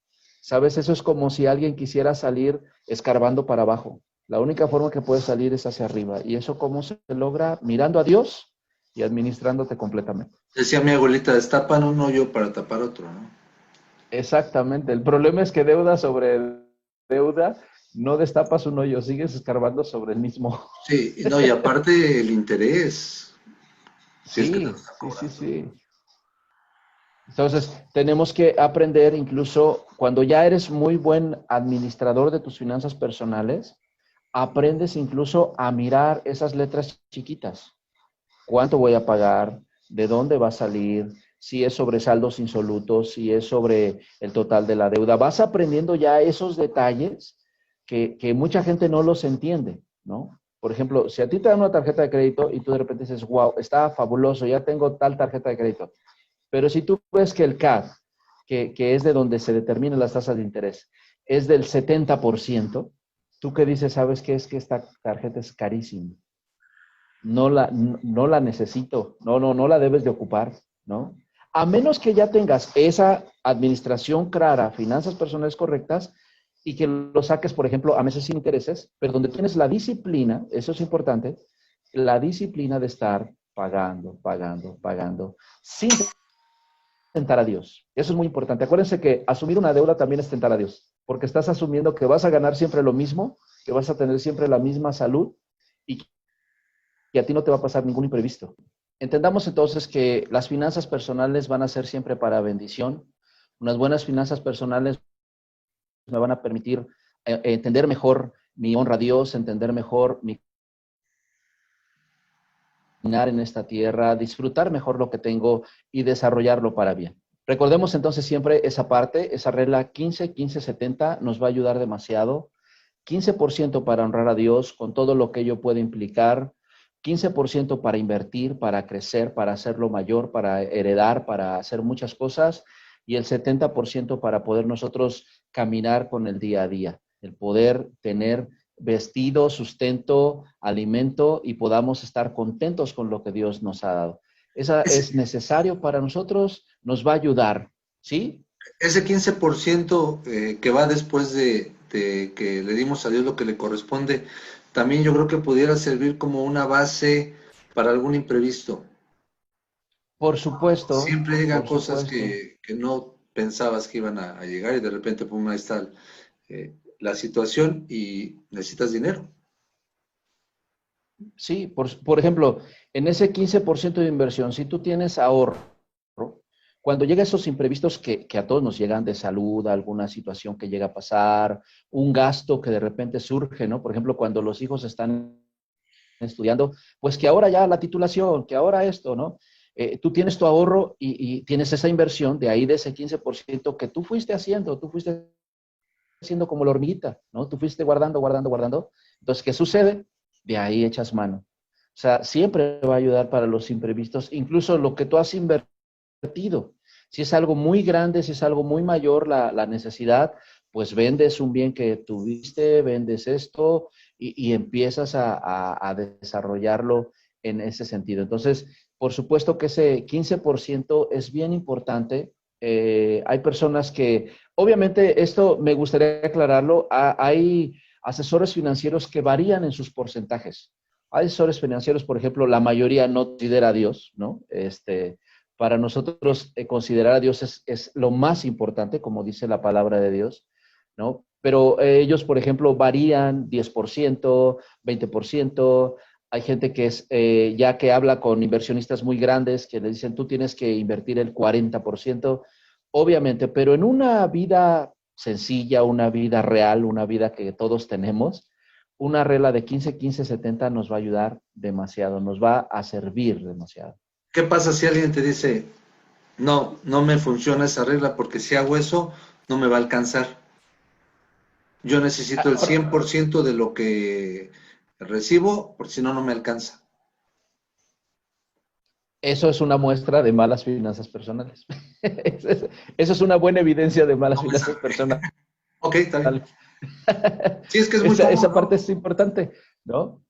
¿Sabes? Eso es como si alguien quisiera salir escarbando para abajo. La única forma que puedes salir es hacia arriba. ¿Y eso cómo se logra? Mirando a Dios y administrándote completamente. Decía mi abuelita, destapan un hoyo para tapar otro, ¿no? Exactamente. El problema es que deuda sobre deuda, no destapas un hoyo, sigues escarbando sobre el mismo. Sí, no, y aparte el interés, si es que te lo Sí, están sí, sí, cobrando. sí. Entonces, tenemos que aprender, incluso cuando ya eres muy buen administrador de tus finanzas personales, aprendes incluso a mirar esas letras chiquitas. ¿Cuánto voy a pagar? ¿De dónde va a salir? Si es sobre saldos insolutos, si es sobre el total de la deuda. Vas aprendiendo ya esos detalles que mucha gente no los entiende, ¿no? Por ejemplo, si a ti te dan una tarjeta de crédito y tú de repente dices, wow, está fabuloso, ya tengo tal tarjeta de crédito. Pero si tú ves que el CAD, que es de donde se determinan las tasas de interés, es del 70%, tú qué dices, sabes qué es que esta tarjeta es carísima. No la necesito, no la debes de ocupar, ¿no? A menos que ya tengas esa administración clara, finanzas personales correctas, y que lo saques, por ejemplo, a meses sin intereses, pero donde tienes la disciplina, eso es importante, la disciplina de estar pagando, sin tentar a Dios. Eso es muy importante. Acuérdense que asumir una deuda también es tentar a Dios, porque estás asumiendo que vas a ganar siempre lo mismo, que vas a tener siempre la misma salud y que a ti no te va a pasar ningún imprevisto. Entendamos entonces que las finanzas personales van a ser siempre para bendición. Unas buenas finanzas personales me van a permitir entender mejor mi honra a Dios, entender mejor mi caminar en esta tierra, disfrutar mejor lo que tengo y desarrollarlo para bien. Recordemos entonces siempre esa parte, esa regla 15-15-70 nos va a ayudar demasiado. 15% para honrar a Dios con todo lo que ello puede implicar, 15% para invertir, para crecer, para hacerlo mayor, para heredar, para hacer muchas cosas, y el 70% para poder nosotros caminar con el día a día, el poder tener vestido, sustento, alimento y podamos estar contentos con lo que Dios nos ha dado. Esa Ese, es necesario para nosotros, nos va a ayudar, ¿sí? ese 15% que va después de que le dimos a Dios lo que le corresponde, también yo creo que pudiera servir como una base para algún imprevisto. Siempre llegan Por cosas supuesto. que no pensabas que iban a llegar y de repente, pum, ahí está la situación y necesitas dinero. Sí, por ejemplo, en ese 15% de inversión, si tú tienes ahorro, cuando llegan esos imprevistos que a todos nos llegan de salud, alguna situación que llega a pasar, un gasto que de repente surge, ¿no? Por ejemplo, cuando los hijos están estudiando, pues que ahora ya la titulación, que ahora esto, ¿no? Tú tienes tu ahorro y tienes esa inversión de ahí de ese 15% que tú fuiste haciendo, tú fuiste haciendo como la hormiguita, ¿no? Tú fuiste guardando. Entonces, ¿qué sucede? De ahí echas mano. O sea, siempre va a ayudar para los imprevistos, incluso lo que tú has invertido. Si es algo muy grande, si es algo muy mayor la necesidad, pues vendes un bien que tuviste, vendes esto y empiezas a desarrollarlo en ese sentido. Entonces, por supuesto que ese 15% es bien importante. Hay personas que, obviamente, esto me gustaría aclararlo, hay asesores financieros que varían en sus porcentajes. Hay asesores financieros, por ejemplo, la mayoría no considera a Dios, ¿no? Para nosotros considerar a Dios es lo más importante, como dice la palabra de Dios, ¿no? Pero ellos, por ejemplo, varían 10%, 20%. Hay gente que es, ya que habla con inversionistas muy grandes que le dicen, tú tienes que invertir el 40%, obviamente, pero en una vida sencilla, una vida real, una vida que todos tenemos, una regla de 15-15-70 nos va a ayudar demasiado, nos va a servir demasiado. ¿Qué pasa si alguien te dice, no, no me funciona esa regla porque si hago eso, no me va a alcanzar? Yo necesito el 100% de lo que recibo, porque si no, no me alcanza. Eso es una muestra de malas finanzas personales. Eso es una buena evidencia de malas finanzas personales. Ok, está bien. Sí, es que es muy común, esa ¿no? parte es importante, ¿no?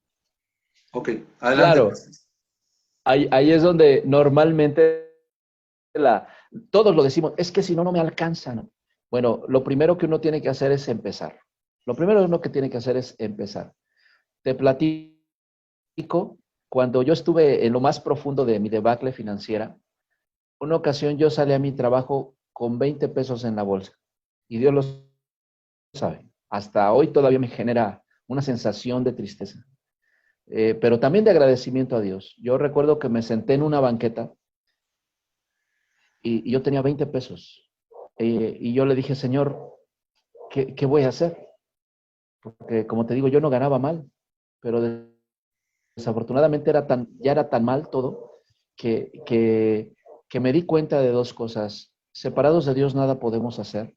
Ok, adelante. Claro, ahí es donde normalmente todos lo decimos, es que si no, no me alcanzan. Bueno, lo primero que uno tiene que hacer es empezar. Lo primero uno que tiene que hacer es empezar. Te platico, cuando yo estuve en lo más profundo de mi debacle financiera, una ocasión yo salí a mi trabajo con 20 pesos en la bolsa. Y Dios lo sabe. Hasta hoy todavía me genera una sensación de tristeza. Pero también de agradecimiento a Dios. Yo recuerdo que me senté en una banqueta y yo tenía 20 pesos. Y yo le dije, Señor, ¿qué voy a hacer? Porque como te digo, yo no ganaba mal, pero desafortunadamente ya era tan mal todo que me di cuenta de dos cosas. Separados de Dios nada podemos hacer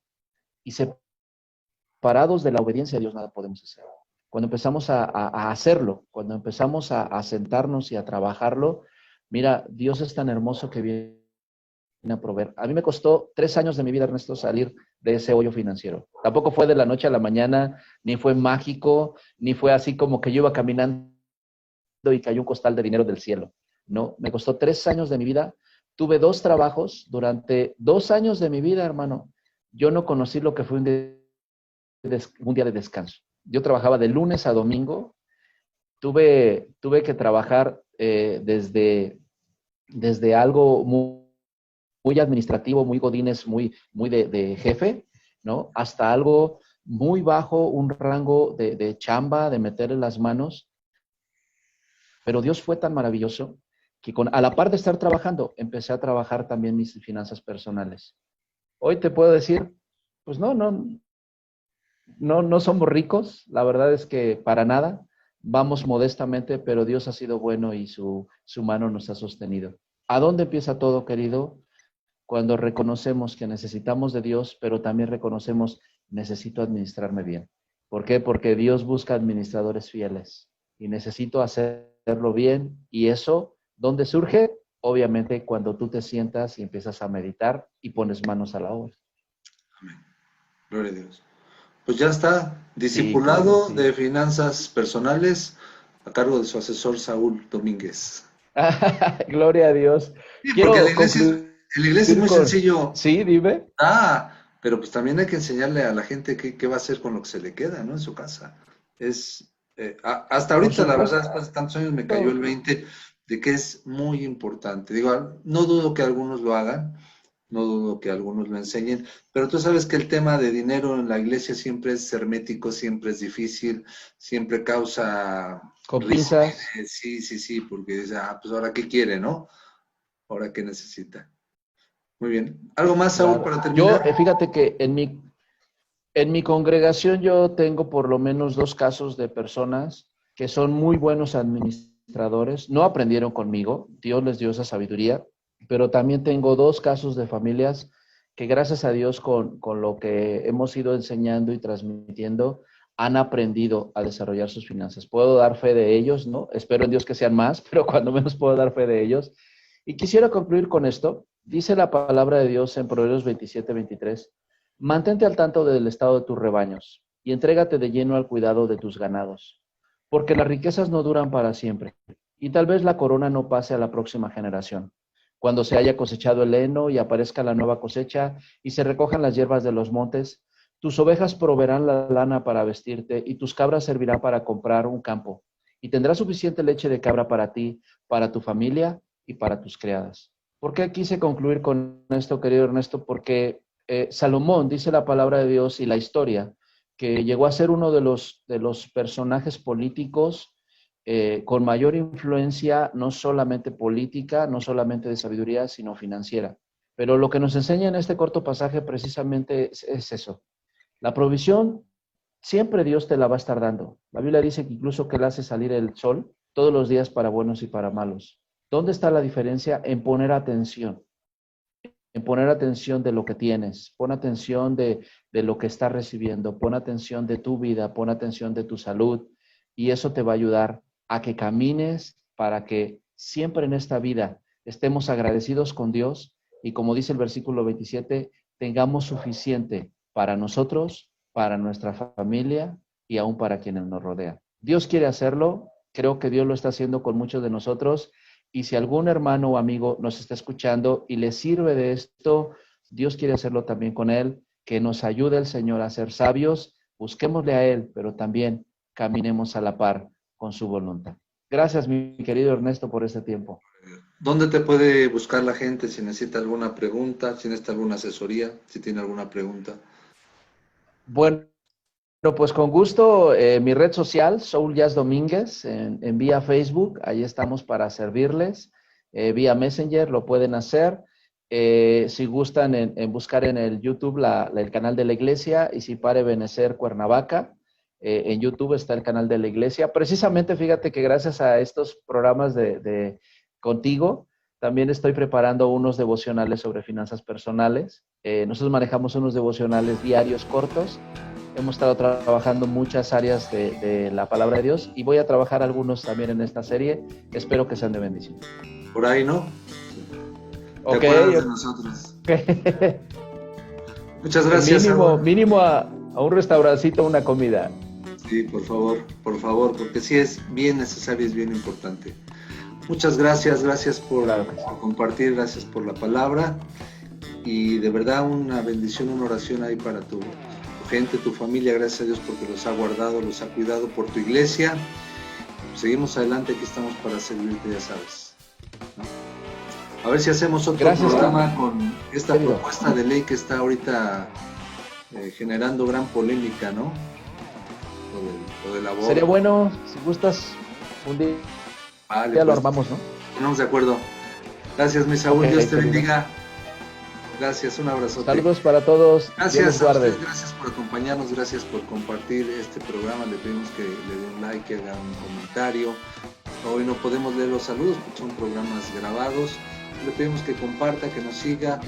y separados de la obediencia a Dios nada podemos hacer. Cuando empezamos a hacerlo, cuando empezamos a sentarnos y a trabajarlo, mira, Dios es tan hermoso que viene a proveer. A mí me costó 3 años de mi vida, Ernesto, salir de ese hoyo financiero. Tampoco fue de la noche a la mañana, ni fue mágico, ni fue así como que yo iba caminando y cayó un costal de dinero del cielo. No, me costó 3 años de mi vida. Tuve 2 trabajos durante 2 años de mi vida, hermano. Yo no conocí lo que fue un día de descanso. Yo trabajaba de lunes a domingo. Tuve que trabajar desde algo muy administrativo, muy godines, muy de jefe, ¿no? Hasta algo muy bajo, un rango de chamba, de meterle las manos. Pero Dios fue tan maravilloso que a la par de estar trabajando, empecé a trabajar también mis finanzas personales. Hoy te puedo decir, pues no somos ricos, la verdad es que para nada, vamos modestamente, pero Dios ha sido bueno y su mano nos ha sostenido. ¿A dónde empieza todo, querido? Cuando reconocemos que necesitamos de Dios, pero también reconocemos, necesito administrarme bien. ¿Por qué? Porque Dios busca administradores fieles y necesito hacerlo bien. ¿Y eso dónde surge? Obviamente cuando tú te sientas y empiezas a meditar y pones manos a la obra. Amén. Gloria a Dios. Pues ya está, Sí, querido, discipulado sí. de finanzas personales a cargo de su asesor Saúl Domínguez. Gloria a Dios. Sí, porque Quiero concluir en la iglesia es muy con... sencillo. Sí, dime. Pero pues también hay que enseñarle a la gente qué va a hacer con lo que se le queda, ¿no? En su casa. Hasta Por ahorita, la verdad, supuesto. después de tantos años me cayó el 20 de que es muy importante. Digo, no dudo que algunos lo hagan, no dudo que algunos lo enseñen, pero tú sabes que el tema de dinero en la iglesia siempre es hermético, siempre es difícil, siempre causa Con risa. pinzas. Sí, porque dice, pues ahora qué quiere, ¿no? Ahora qué necesita. Muy bien. ¿Algo más, Saúl, Claro. para Yo, terminar? fíjate que en mi congregación yo tengo por lo menos 2 casos de personas que son muy buenos administradores. No aprendieron conmigo, Dios les dio esa sabiduría, pero también tengo 2 casos de familias que gracias a Dios con lo que hemos ido enseñando y transmitiendo, han aprendido a desarrollar sus finanzas. Puedo dar fe de ellos, ¿no? Espero en Dios que sean más, pero cuando menos puedo dar fe de ellos. Y quisiera concluir con esto. Dice la palabra de Dios en Proverbios 27-23. Mantente al tanto del estado de tus rebaños y entrégate de lleno al cuidado de tus ganados, porque las riquezas no duran para siempre y tal vez la corona no pase a la próxima generación. Cuando se haya cosechado el heno y aparezca la nueva cosecha y se recojan las hierbas de los montes, tus ovejas proveerán la lana para vestirte y tus cabras servirán para comprar un campo. Y tendrás suficiente leche de cabra para ti, para tu familia y para tus criadas. ¿Por qué quise concluir con esto, querido Ernesto? Porque Salomón, dice la palabra de Dios y la historia, que llegó a ser uno de los personajes políticos con mayor influencia, no solamente política, no solamente de sabiduría, sino financiera. Pero lo que nos enseña en este corto pasaje precisamente es eso. La provisión, siempre Dios te la va a estar dando. La Biblia dice que incluso que Él hace salir el sol todos los días para buenos y para malos. ¿Dónde está la diferencia? En poner atención. En poner atención de lo que tienes, pon atención de lo que estás recibiendo, pon atención de tu vida, pon atención de tu salud, y eso te va a ayudar a que camines para que siempre en esta vida estemos agradecidos con Dios y, como dice el versículo 27, tengamos suficiente para nosotros, para nuestra familia y aún para quienes nos rodean. Dios quiere hacerlo, creo que Dios lo está haciendo con muchos de nosotros. Y si algún hermano o amigo nos está escuchando y le sirve de esto, Dios quiere hacerlo también con él, que nos ayude el Señor a ser sabios, busquémosle a Él, pero también caminemos a la par con su voluntad. Gracias, mi querido Ernesto, por este tiempo. ¿Dónde te puede buscar la gente si necesita alguna pregunta, si necesita alguna asesoría, si tiene alguna pregunta? Bueno, pues con gusto, mi red social, Saúl Jazz Domínguez, en vía Facebook, ahí estamos para servirles. Vía Messenger lo pueden hacer. Si gustan en buscar en el YouTube el canal de la iglesia, y si Pare Benecer Cuernavaca, en YouTube está el canal de la iglesia. Precisamente, fíjate que gracias a estos programas de contigo, también estoy preparando unos devocionales sobre finanzas personales. Nosotros manejamos unos devocionales diarios cortos. Hemos estado trabajando muchas áreas de la palabra de Dios y voy a trabajar algunos también en esta serie. Espero que sean de bendición. Por ahí, ¿no? ¿Te acuerdas de nosotros? Muchas gracias. Mínimo a un restaurancito, una comida. Sí, por favor, porque sí es bien necesario, es bien importante. Muchas gracias por compartir, gracias por la palabra y de verdad una bendición, una oración ahí para tu gente, tu familia. Gracias a Dios porque los ha guardado, los ha cuidado, por tu iglesia. Seguimos adelante, aquí estamos para servirte, ya sabes, ¿no? A ver si hacemos otro programa con esta propuesta de ley que está ahorita generando gran polémica, ¿no? Lo del aborto. Sería bueno, si gustas, un día vale, ya lo armamos, ¿no? Estamos de acuerdo. Gracias, mi Saúl, Dios te bendiga. Gracias, un abrazo. Saludos para todos. Gracias a ustedes, gracias por acompañarnos, gracias por compartir este programa. Le pedimos que le den un like, que hagan un comentario. Hoy no podemos leer los saludos porque son programas grabados. Le pedimos que comparta, que nos siga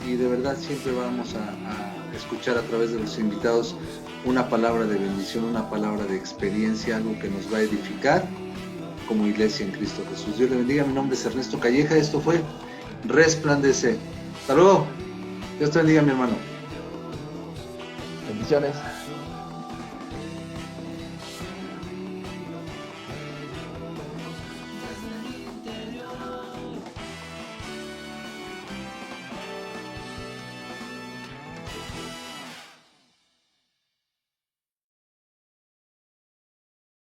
y de verdad siempre vamos a escuchar a través de los invitados una palabra de bendición, una palabra de experiencia, algo que nos va a edificar como iglesia en Cristo Jesús. Dios le bendiga, mi nombre es Ernesto Calleja, esto fue Resplandece. Hasta luego. Dios te bendiga, mi hermano. Bendiciones.